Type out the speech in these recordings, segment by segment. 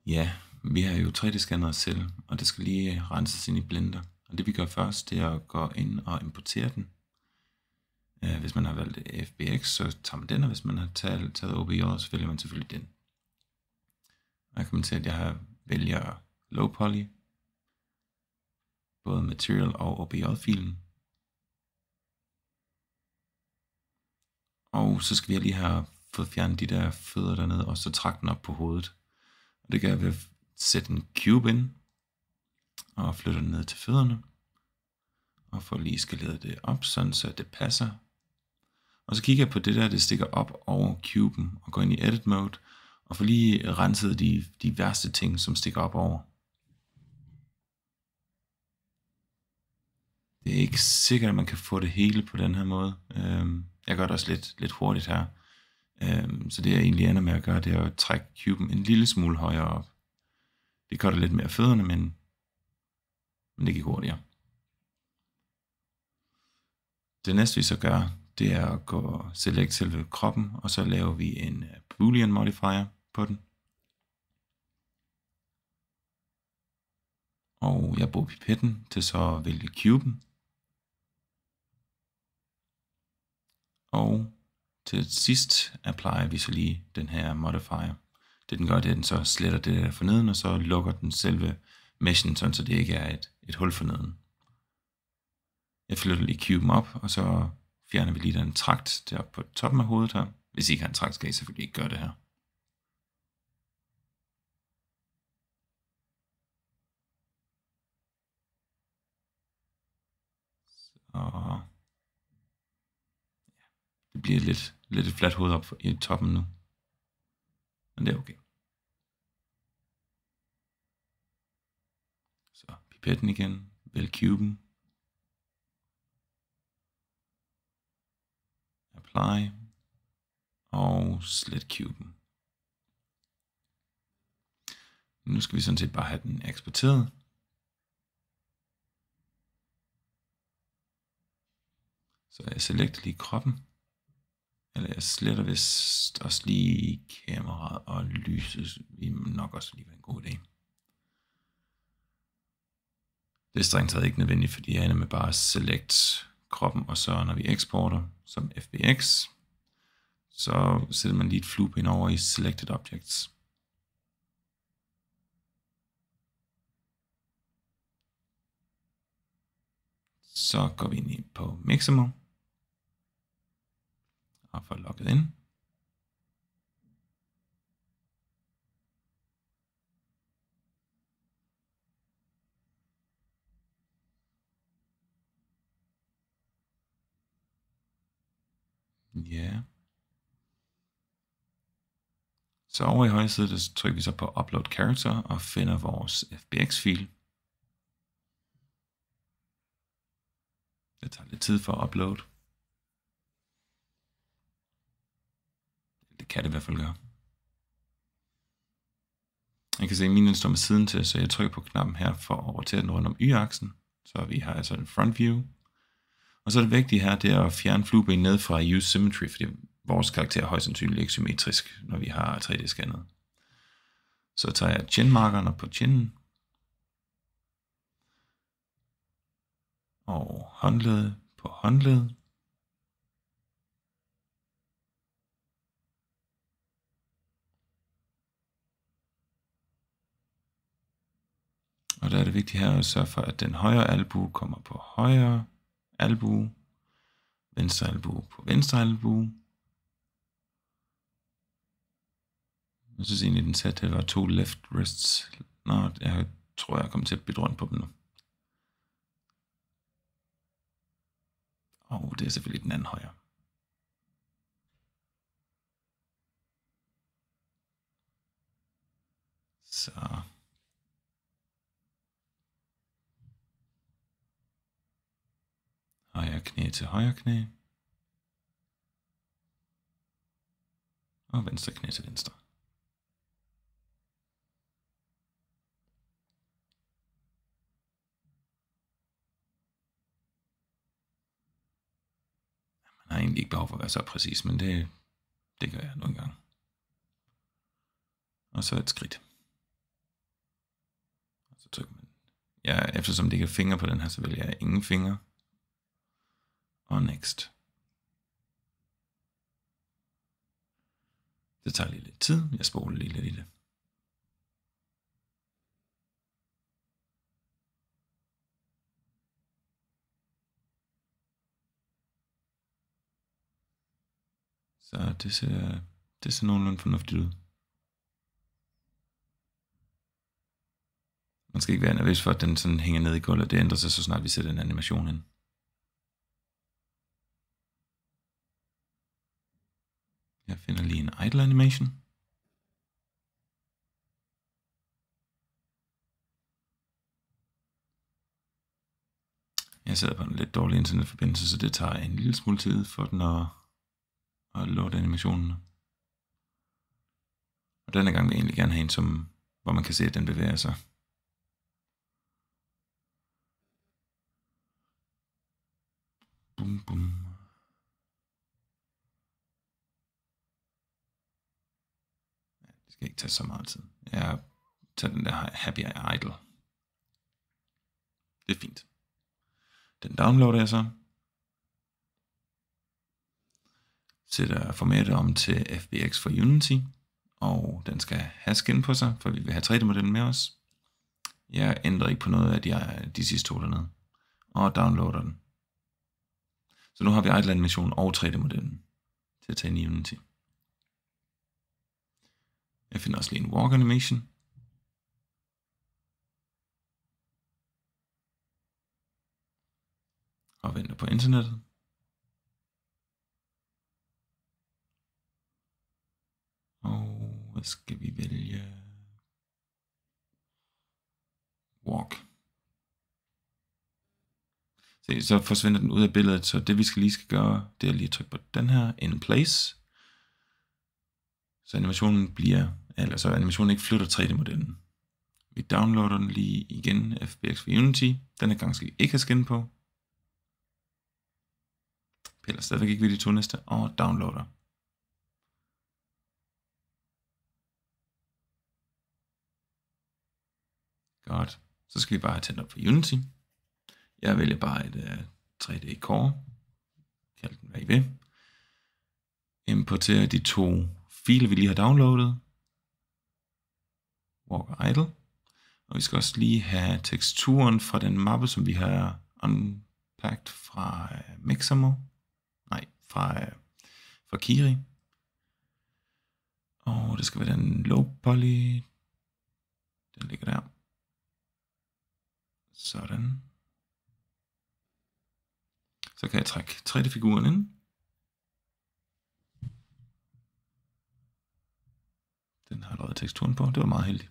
Ja, vi har jo 3D-scannere selv, og det skal lige renses ind i Blender. Og det vi gør først, det er at gå ind og importere den. Hvis man har valgt FBX, så tager man den, og hvis man har taget OBJ, så vælger man selvfølgelig den. Og jeg kan se, at jeg vælger low poly, både material og OBJ-filen. Og så skal vi lige have fået fjernet de der fødder dernede, og så trække den op på hovedet. Og det gør jeg ved at sætte en cube ind, og flytte den ned til fødderne. Og få lige skaleret det op, sådan så det passer. Og så kigger jeg på det der, det stikker op over cuben, og går ind i edit mode, og får lige renset de værste ting, som stikker op over. Det er ikke sikkert, at man kan få det hele på den her måde. Jeg gør det også lidt hurtigt her. Så det jeg egentlig ender med at gøre, det er at trække cuben en lille smule højere op. Det gør det lidt mere fødderne, men det gik hurtigere. Det næste vi så gør, det er at gå select selve kroppen, og så laver vi en boolean modifier på den. Og jeg bruger pipetten til så at vælge cuben. Og til sidst applyer vi så lige den her modifier. Det den gør, det er, at den så sletter det der forneden, og så lukker den selve meshen, sådan så det ikke er et hul forneden. Jeg flytter lige cuben op, og så fjerner vi lige den trakt deroppe på toppen af hovedet her. Hvis I ikke har en trakt, skal I selvfølgelig ikke gøre det her. Så det bliver lidt et fladt hoved op i toppen nu. Men det er okay. Så pipetten igen, vælg cuben. Apply. Og slet cuben. Nu skal vi sådan set bare have den eksporteret. Så jeg selecter lige kroppen. Eller jeg sletter vist også lige kameraet og lyset. Vi nok også lige være en god idé. Det er strengt taget ikke nødvendigt, fordi jeg ender med bare at select kroppen, og så når vi eksporter som FBX, så sætter man lige et fluepin over i Selected Objects. Så går vi ind på Mixamo og får logget ind. Ja. Så over i højre side, der trykker vi så på Upload Character og finder vores FBX-fil. Det tager lidt tid for at uploade. Det kan det i hvert fald gøre. Jeg kan se, at min står med siden til, så jeg trykker på knappen her for at rotere den rundt om y-aksen. Så vi har altså en front view. Og så er det vigtige her, det er at fjerne flueben ned fra Use Symmetry, fordi vores karakter er højst sandsynligt ikke symmetrisk, når vi har 3D-scannet. Så tager jeg chin-markerne på chinnen. Og håndledet på håndledet. Og der er det vigtigt her at sørge for, at den højre albue kommer på højre albue, venstre albue på venstre albue. Jeg synes egentlig, den sagde, at det var 2 left wrists. Nå, jeg tror, jeg kommer til at bytte rundt på dem nu. Og det er selvfølgelig den anden højre. Så. Højre knæ til højre knæ. Og venstre knæ til venstre. Man har egentlig ikke behov for at være så præcis, men det gør jeg nogle gange. Og så et skridt. eftersom det ikke er fingre på den her, så vælger jeg ingen fingre. Og next. Det tager lige lidt tid. Jeg spoler lige lidt i det. Så det ser nogenlunde fornuftigt ud. Man skal ikke være nervøs for, at den sådan hænger ned i gulvet. Det ændrer sig så snart vi sætter en animation ind. Jeg finder lige en idle animation. Jeg sidder på en lidt dårlig internetforbindelse, så det tager en lille smule tid for den at loade animationen. Og denne gang vil jeg egentlig gerne have en, hvor man kan se, at den bevæger sig. Bum, bum. Det skal ikke tage så meget tid. Jeg tager den der Happy Idle. Det er fint. Den downloader jeg så. Sætter formatet om til FBX for Unity. Og den skal have skin på sig, for vi vil have 3D-modellen med os. Jeg ændrer ikke på noget af de sidste to dernede. Og downloader den. Så nu har vi idle animation og 3D-modellen til at tage ind i Unity. Jeg finder også lige en walk animation. Og venter på internettet. Og hvad skal vi vælge? Walk. Se, så forsvinder den ud af billedet, så det vi lige skal gøre, det er lige at trykke på den her, in place. Så animationen ikke flytter 3D-modellen. Vi downloader den lige igen, FBX for Unity. Denne gang skal vi ikke have skin på. Piller stadigvæk ikke ved de to næste, og downloader. Godt. Så skal vi bare have tændt op for Unity. Jeg vælger bare et 3D Core. Kald den hvad I vil. Importerer de to filer, vi lige har downloadet. Walk og Idle. Og vi skal også lige have teksturen fra den mappe, som vi har unpacked fra Mixamo. Nej, fra Kiri. Og det skal være den low poly. Den ligger der. Sådan. Så kan jeg trække 3D-figuren ind. Den har allerede teksturen på. Det var meget heldigt.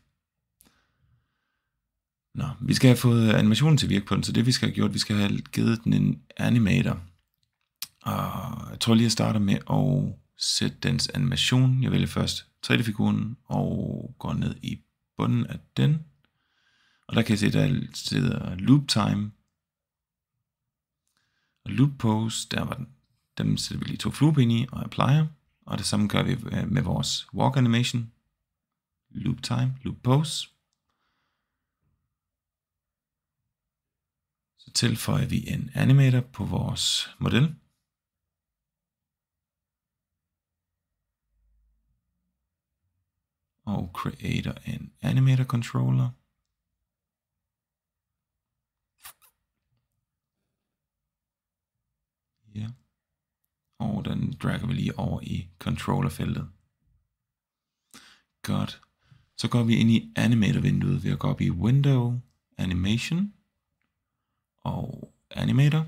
Nå, vi skal have fået animationen til at virke på den, så det vi skal have gjort, vi skal have givet den en animator. Og jeg tror lige, jeg starter med at sætte dens animation. Jeg vælger først 3D-figuren og går ned i bunden af den. Og der kan jeg se, der sidder loop time og loop pose. Der var den. Dem sætter vi lige to flueben i og applier. Og det samme gør vi med vores walk animation. Loop time, loop pose. Så tilføjer vi en animator på vores model. Og creator en animator controller. Ja. Og den dragger vi lige over i controllerfeltet. Godt. Så går vi ind i animator-vinduet ved at gå op i Window, Animation og Animator.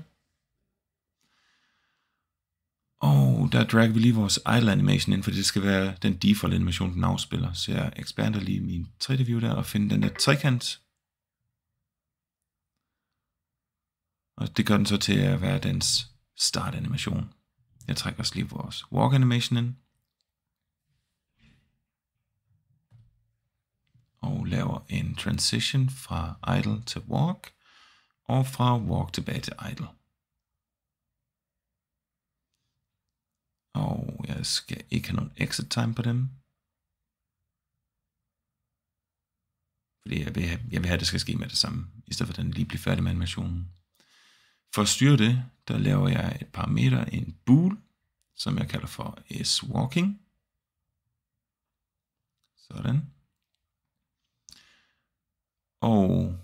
Og der dragger vi lige vores idle animation ind, for det skal være den default animation, den afspiller. Så jeg expander lige min 3D-view der og finder den der trekant. Og det gør den så til at være dens start animation. Jeg trækker også lige vores walk animation ind. Og laver en transition fra idle til walk. Og fra walk tilbage til idle. Og jeg skal ikke have nogen exit time på dem. Fordi jeg vil have, at det skal ske med det samme, i stedet for at den lige bliver færdig med animationen. For at styre det, der laver jeg et parameter, en bool, som jeg kalder for isWalking. Sådan. Og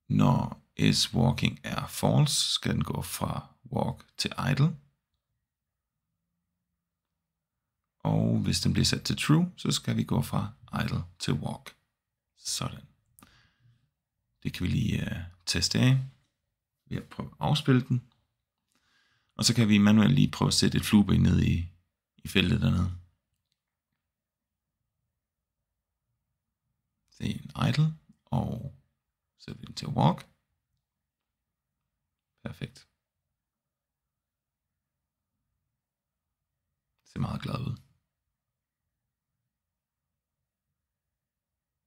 når isWalking er false, skal den gå fra walk til idle. Og hvis den bliver sat til true, så skal vi gå fra idle til walk. Sådan. Det kan vi lige teste af ved at prøve at afspille den. Og så kan vi manuelt lige prøve at sætte et flueben ned i feltet dernede. Det er en idle, og sætter vi den til walk. Perfekt. Det ser meget glad ud.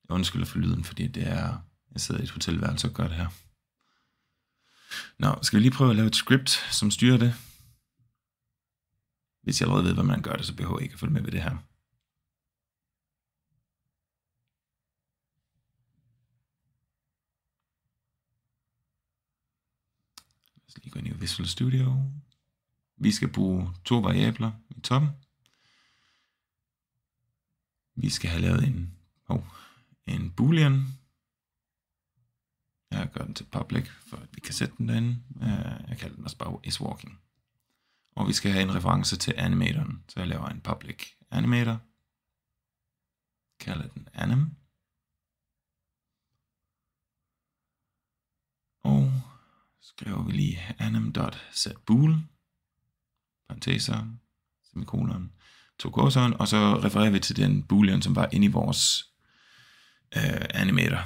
Jeg undskylder for lyden, fordi jeg sidder i et hotelværelse og gør det her. Nå, skal vi lige prøve at lave et script, som styrer det. Hvis jeg allerede ved, hvordan man gør det, så behøver jeg ikke at følge med ved det her. Lad os lige gå ind i Visual Studio. Vi skal bruge 2 variabler i toppen. Vi skal have lavet en boolean. Jeg gør den til public, for at vi kan sætte den derinde. Jeg kalder den også bare isWalking. Og vi skal have en reference til animatoren, så jeg laver en public animator. Kalder den anim. Og skriver vi lige anim.setBool, parenteser, semikolon, 2 korseren, og så refererer vi til den boolean, som var inde i vores animator.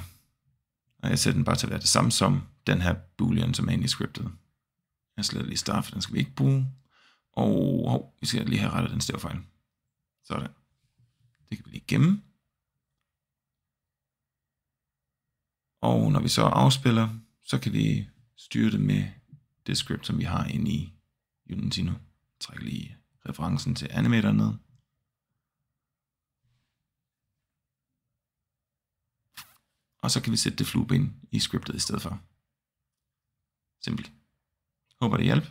Og jeg sætter den bare til at være det samme som den her boolean, som er inde i scriptet. Jeg sletter lige start, for den skal vi ikke bruge. Og vi skal lige have rettet den stavefejl. Sådan. Det kan vi lige gemme. Og når vi så afspiller, så kan vi styre det med det script, som vi har inde i Unity nu. Træk lige referencen til animator ned. Og så kan vi sætte det flueben i scriptet i stedet for. Simpelt. Håber det hjælper.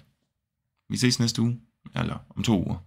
Vi ses næste uge, eller om 2 uger.